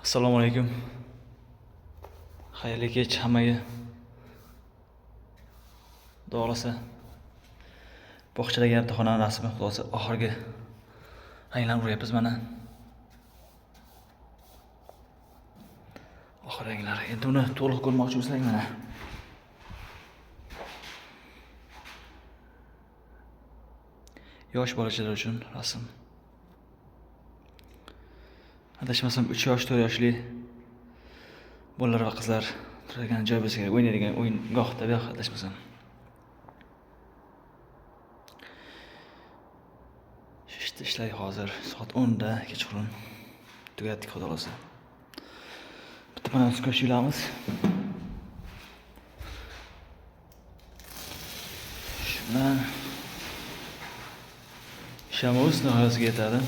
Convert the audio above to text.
Assalomu alaykum. Xayrli kech hammaga. To'g'risi, bog'chadagi imtihonning rasmi xulosa oxirgi ranglarni uryapmiz mana. Oxir ranglar. Endi uni to'liq ko'rmoqchi bo'lsangiz mana. Yosh bolachalar uchun rasm. Adashmasam 3 yosh, 4 yoshli bolalar va qizlar turadigan joy bo'lsa kerak, o'ynaydigan o'yingohda bu yoq adashmasam. Ishlaydi hozir soat 10 da kechqurun. Tugatdik xudo xolasa. Bitta mana skoch yulamiz. Shundan ishamiz nihoyasiga yetadi.